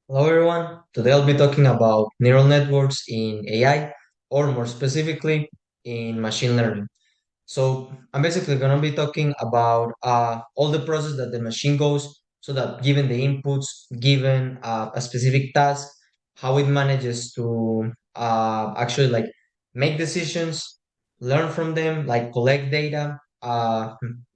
Hello everyone. Today I'll be talking about neural networks in AI, or more specifically in machine learning. So I'm basically going to be talking about all the process that the machine goes, so that given the inputs, given a specific task, how it manages to actually like make decisions, learn from them, like collect data,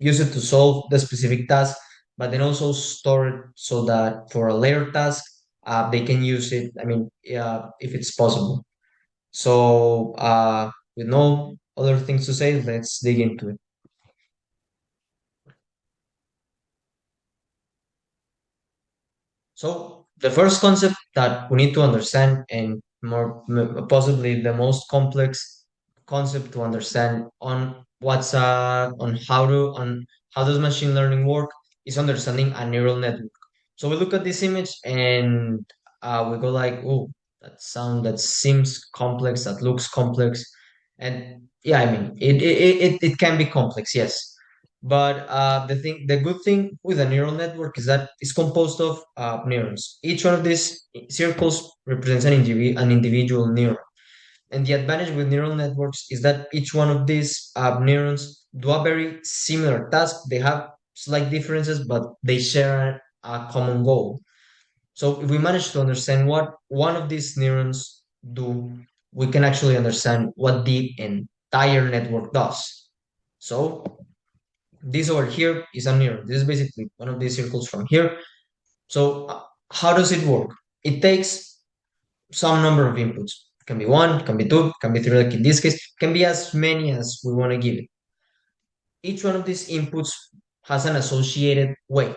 use it to solve the specific task, but then also store it so that for a later task, they can use it. I mean, if it's possible. So with no other things to say, let's dig into it. So the first concept that we need to understand, and possibly the most complex concept to understand on on how does machine learning work, is understanding a neural network. So we look at this image and we go like, oh, that seems complex, that looks complex, and yeah, I mean it can be complex, yes. But the good thing with a neural network is that it's composed of neurons. Each one of these circles represents an individual neuron. And the advantage with neural networks is that each one of these neurons do a very similar task. They have slight differences, but they share a common goal. So if we manage to understand what one of these neurons do, we can actually understand what the entire network does. So this over here is a neuron. This is basically one of these circles from here. So how does it work? It takes some number of inputs. It can be one, it can be two, it can be three, like in this case, it can be as many as we want to give it. Each one of these inputs has an associated weight.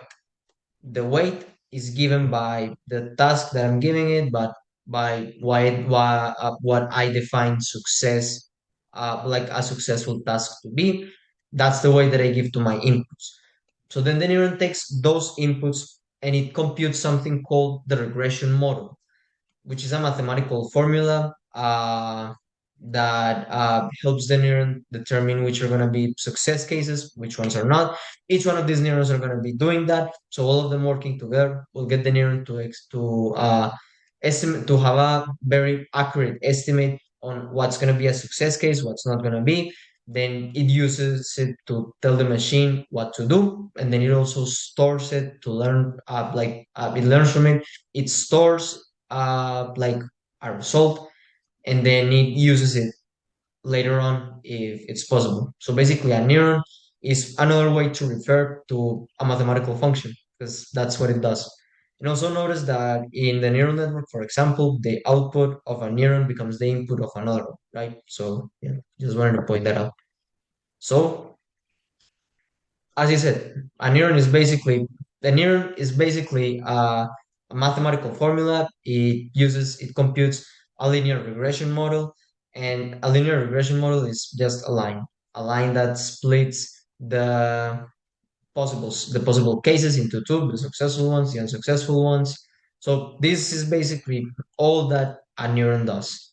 The weight is given by the task that I'm giving it, but by what I define success, like a successful task to be. That's the way that I give to my inputs. So then the neuron takes those inputs and it computes something called the regression model, which is a mathematical formula that helps the neuron determine which are going to be success cases, which ones are not. Each one of these neurons are going to be doing that. So all of them working together will get the neuron to estimate, to have a very accurate estimate on what's going to be a success case, what's not going to be. Then it uses it to tell the machine what to do, and then it also stores it to learn. It learns from it. It stores like a result, and then it uses it later on if it's possible. So basically, a neuron is another way to refer to a mathematical function because that's what it does. And also notice that in the neural network, for example, the output of a neuron becomes the input of another one, right? So yeah, just wanted to point that out. So as I said, a neuron is basically a mathematical formula. It computes a linear regression model, and a linear regression model is just a line that splits the possible cases into two, the successful ones, the unsuccessful ones. So this is basically all that a neuron does.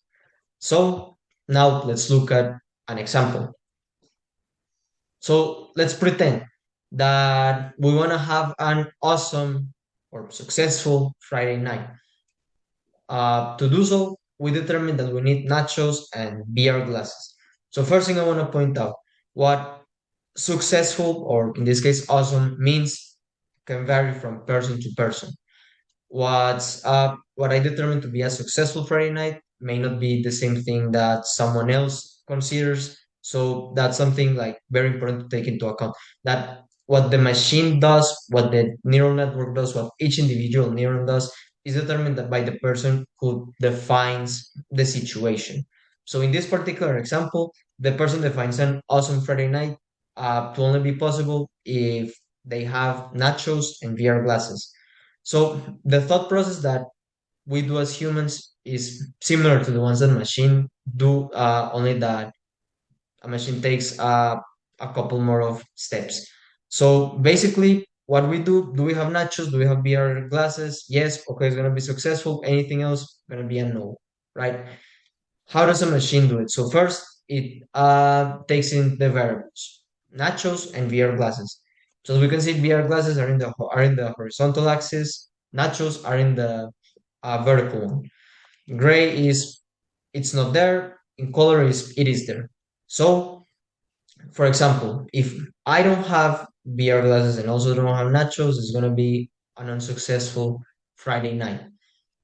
So now let's look at an example. So let's pretend that we want to have an awesome or successful Friday night. To do so, we determine that we need nachos and beer glasses. So first thing I want to point out, what successful, or in this case awesome, means can vary from person to person. What I determine to be a successful Friday night may not be the same thing that someone else considers. So that's something like very important to take into account. That what the machine does, what the neural network does, what each individual neuron does, is determined by the person who defines the situation. So in this particular example, the person defines an awesome Friday night to only be possible if they have nachos and VR glasses. So the thought process that we do as humans is similar to the ones that machine do, only that a machine takes a couple more of steps. So basically, what we do we have nachos? Do we have VR glasses? Yes, okay, it's gonna be successful. Anything else gonna be a no, right? How does a machine do it? So first, it takes in the variables, nachos and VR glasses. So as we can see, VR glasses are in the horizontal axis. Nachos are in the a vertical one. Gray is it's not there. In color is it is there. So, for example, if I don't have VR glasses and also don't have nachos, it's gonna be an unsuccessful Friday night.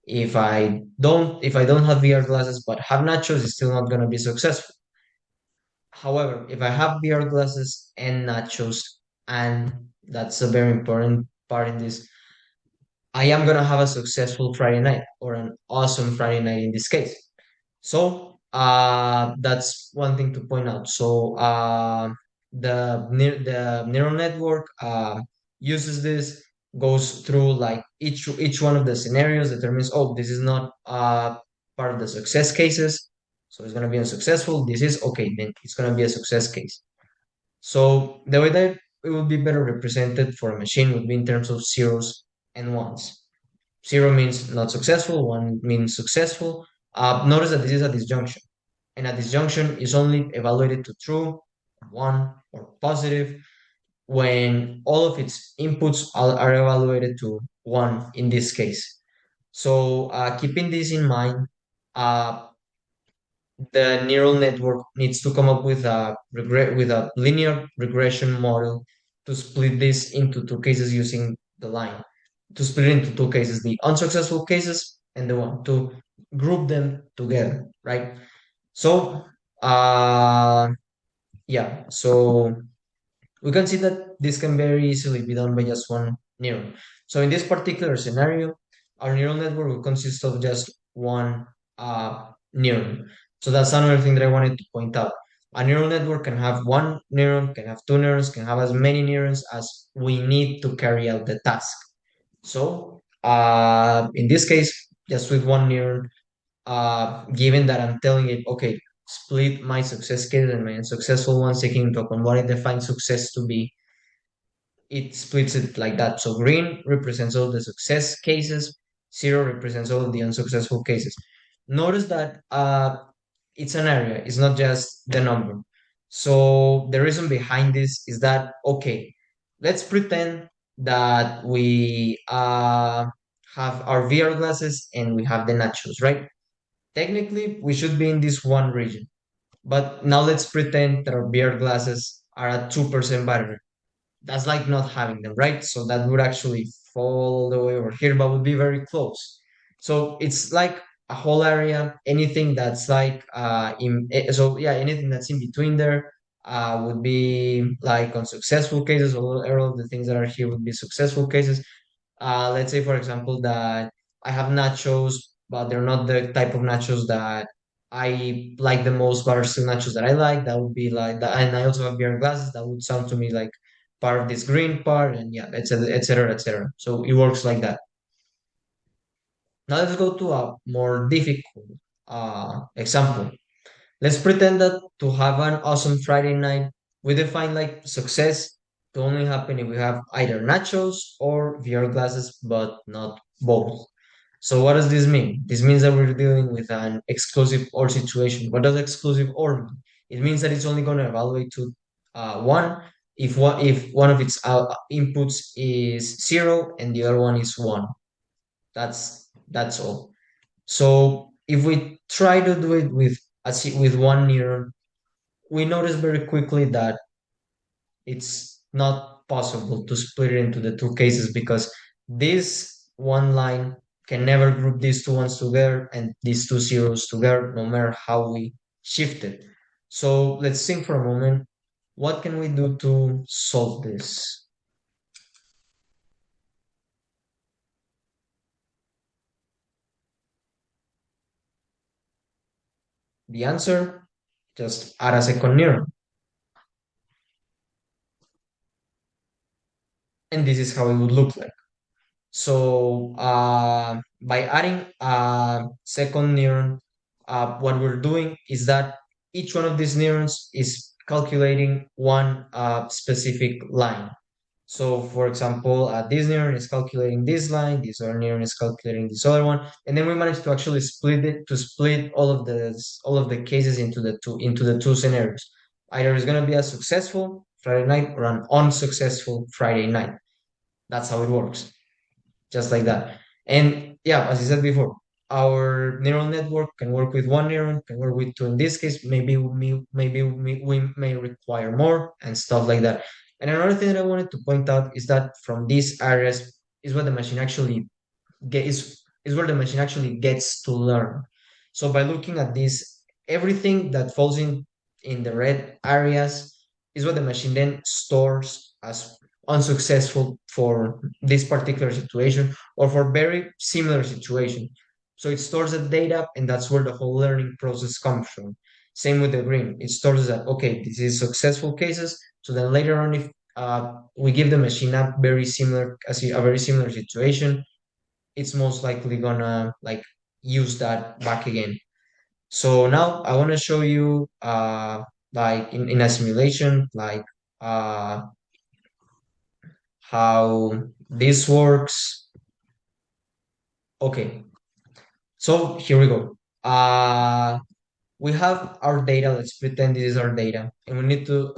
If I don't have VR glasses but have nachos, it's still not gonna be successful. However, if I have VR glasses and nachos, and that's a very important part in this, I am gonna have a successful Friday night or an awesome Friday night in this case. So that's one thing to point out. So the neural network uses this, goes through like each one of the scenarios, determines, oh, this is not part of the success cases, so it's gonna be unsuccessful. This is okay, then it's gonna be a success case. So the way that it would be better represented for a machine would be in terms of zeros and ones. Zero means not successful, one means successful. Notice that this is a disjunction, and a disjunction is only evaluated to true, one, or positive when all of its inputs are evaluated to one in this case. So keeping this in mind, uh, the neural network needs to come up with a linear regression model to split this into two cases using the line, to split it into two cases, the unsuccessful cases and the one, to group them together, right? So uh yeah, so we can see that this can very easily be done by just one neuron. So in this particular scenario, our neural network will consist of just one neuron. So that's another thing that I wanted to point out. A neural network can have one neuron, can have two neurons, can have as many neurons as we need to carry out the task. So in this case, just with one neuron, given that I'm telling it, okay, split my success case and my unsuccessful ones, taking into account what I define success to be, it splits it like that. So green represents all the success cases, zero represents all the unsuccessful cases. Notice that it's an area, it's not just the number. So the reason behind this is that, okay, let's pretend that we have our VR glasses and we have the nachos, right? Technically, we should be in this one region. But now let's pretend that our VR glasses are at 2% battery. That's like not having them, right? So that would actually fall all the way over here, but would be very close. So it's like a whole area. Anything that's like so yeah, anything that's in between there would be like unsuccessful cases. All of the things that are here would be successful cases. Let's say, for example, that I have nachos, but they're not the type of nachos that I like the most, but are still nachos that I like. That would be like that. And I also have beer glasses. That would sound to me like part of this green part, and yeah, etc., etc., etc. So it works like that. Now let's go to a more difficult example. Let's pretend that to have an awesome Friday night, we define like success to only happen if we have either nachos or VR glasses, but not both. So what does this mean? This means that we're dealing with an exclusive OR situation. What does exclusive OR mean? It means that it's only going to evaluate to one if one of its inputs is zero and the other one is one. That's all. So if we try to do it with with one neuron, we notice very quickly that it's not possible to split it into the two cases because this one line can never group these two ones together and these two zeros together, no matter how we shift it. So let's think for a moment. What can we do to solve this? The answer, just add a second neuron. And this is how it would look like. So by adding a second neuron, what we're doing is that each one of these neurons is calculating one specific line. So for example, this neuron is calculating this line, this other neuron is calculating this other one, and then we managed to actually split all of the cases into the two scenarios. Either it's gonna be a successful Friday night or an unsuccessful Friday night. That's how it works, just like that. And yeah, as I said before, our neural network can work with one neuron, can work with two. In this case, maybe we may require more and stuff like that. And another thing that I wanted to point out is that from these areas is what the machine actually is where the machine actually gets to learn. So by looking at this, everything that falls in the red areas is what the machine then stores as unsuccessful for this particular situation or for very similar situation. So it stores the data, and that's where the whole learning process comes from. Same with the green. It stores that, okay, this is successful cases. So then later on, if we give the machine a very similar situation, it's most likely gonna like use that back again. So now I want to show you like in a simulation like uh how this works. Okay, so here we go. We have our data. Let's pretend this is our data, and we need to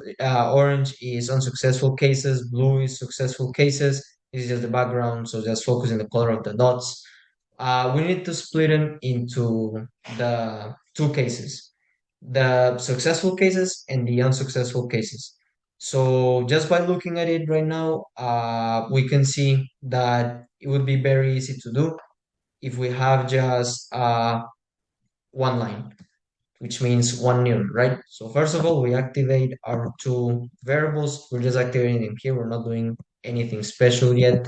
orange is unsuccessful cases, blue is successful cases. This is just the background, so just focus on the color of the dots. We need to split them into the two cases, the successful cases and the unsuccessful cases. So just by looking at it right now, we can see that it would be very easy to do if we have just one line, which means one neuron, right? So first of all, we activate our two variables. We're just activating them here. We're not doing anything special yet.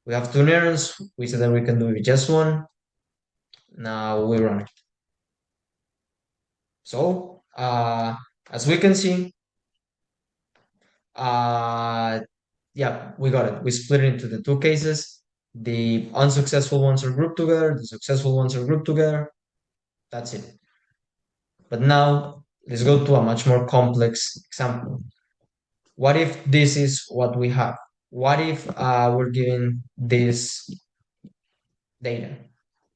We have two neurons. We said that we can do it with just one. Now we run it. So as we can see, uh, yeah, we got it. We split it into the two cases. The unsuccessful ones are grouped together. The successful ones are grouped together. That's it. But now let's go to a much more complex example. What if this is what we have? What if we're given this data?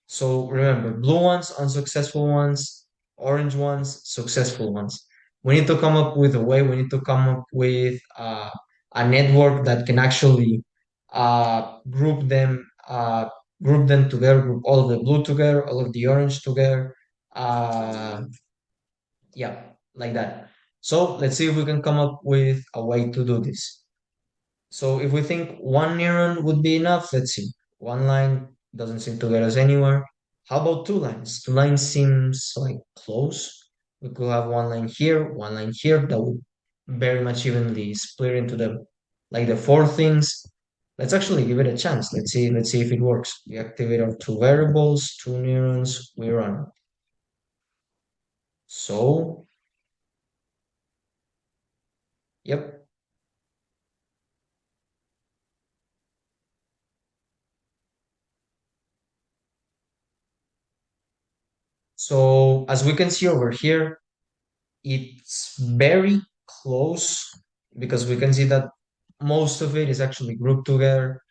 So remember, blue ones, unsuccessful ones, orange ones, successful ones. We need to come up with a way, we need to come up with a network that can actually group them together, group all of the blue together, all of the orange together. Uh, yeah, like that. So let's see if we can come up with a way to do this. So if we think one neuron would be enough, let's see. One line doesn't seem to get us anywhere. How about two lines? Two lines seems like close. We could have one line here, one line here. That would very much evenly split into the four things. Let's actually give it a chance. Let's see if it works. We activate our two variables, two neurons, we run. So, yep. So as we can see over here, it's very close because we can see that most of it is actually grouped together.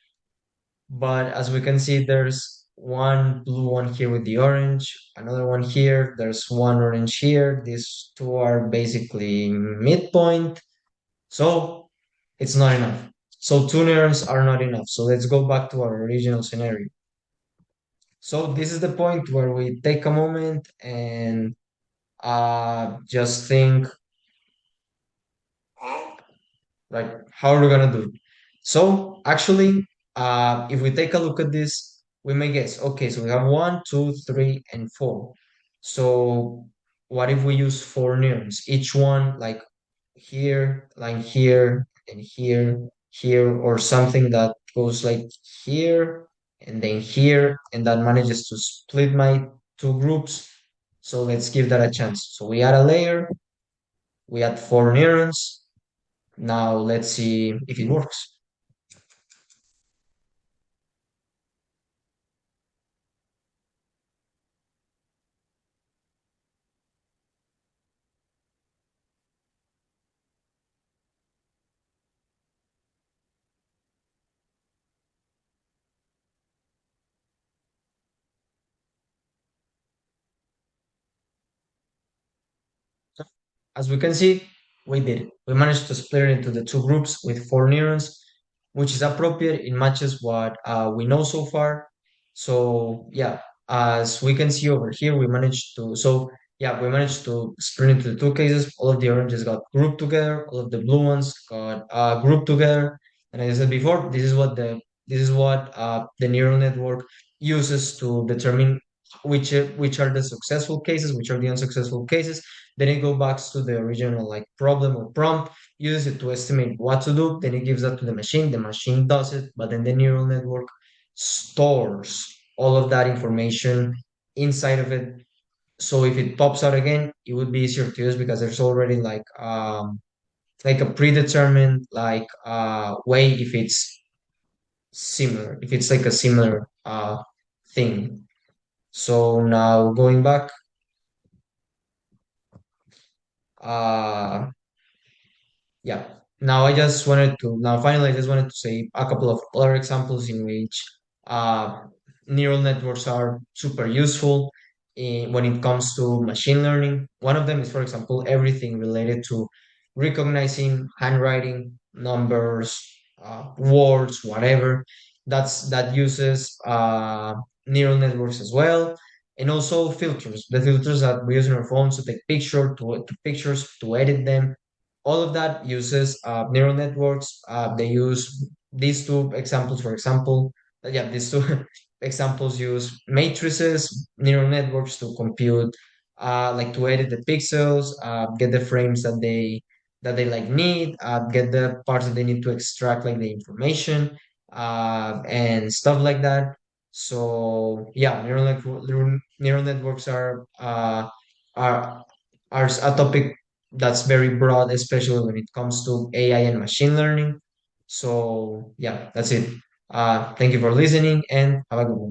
But as we can see, there's one blue one here with the orange, another one here, there's one orange here. These two are basically midpoint. So it's not enough. So two neurons are not enough. So let's go back to our original scenario. So this is the point where we take a moment and just think, like, how are we gonna do it? So actually, if we take a look at this, we may guess, okay, so we have one, two, three, and four. So what if we use four neurons? Each one like here, line here, and here, here, or something that goes like here, and then here, and that manages to split my two groups. So let's give that a chance. So we add a layer, we add four neurons. Now let's see if it works. As we can see, we did it. We managed to split it into the two groups with four neurons, which is appropriate. It matches what we know so far. So yeah, as we can see over here, we managed to split into the two cases. All of the oranges got grouped together, all of the blue ones got grouped together. And as I said before, this is what the neural network uses to determine which are the successful cases, which are the unsuccessful cases. Then it goes back to the original like problem or prompt, uses it to estimate what to do. Then it gives that to the machine. The machine does it, but then the neural network stores all of that information inside of it. So if it pops out again, it would be easier to use because there's already like a predetermined way if it's similar, if it's like a similar thing. So now going back, uh yeah. Now finally, I just wanted to say a couple of other examples in which uh, neural networks are super useful when it comes to machine learning. One of them is, for example, everything related to recognizing handwriting, numbers, words, whatever. That uses neural networks as well. And also filters, the filters that we use in our phones to take pictures, to edit them, all of that uses neural networks. They use these two examples, for example. These two examples use matrices, neural networks to compute, like to edit the pixels, get the frames that they like need, get the parts that they need to extract like the information, and stuff like that. So yeah, neural networks are are a topic that's very broad, especially when it comes to AI and machine learning. So yeah, that's it. Thank you for listening and have a good one.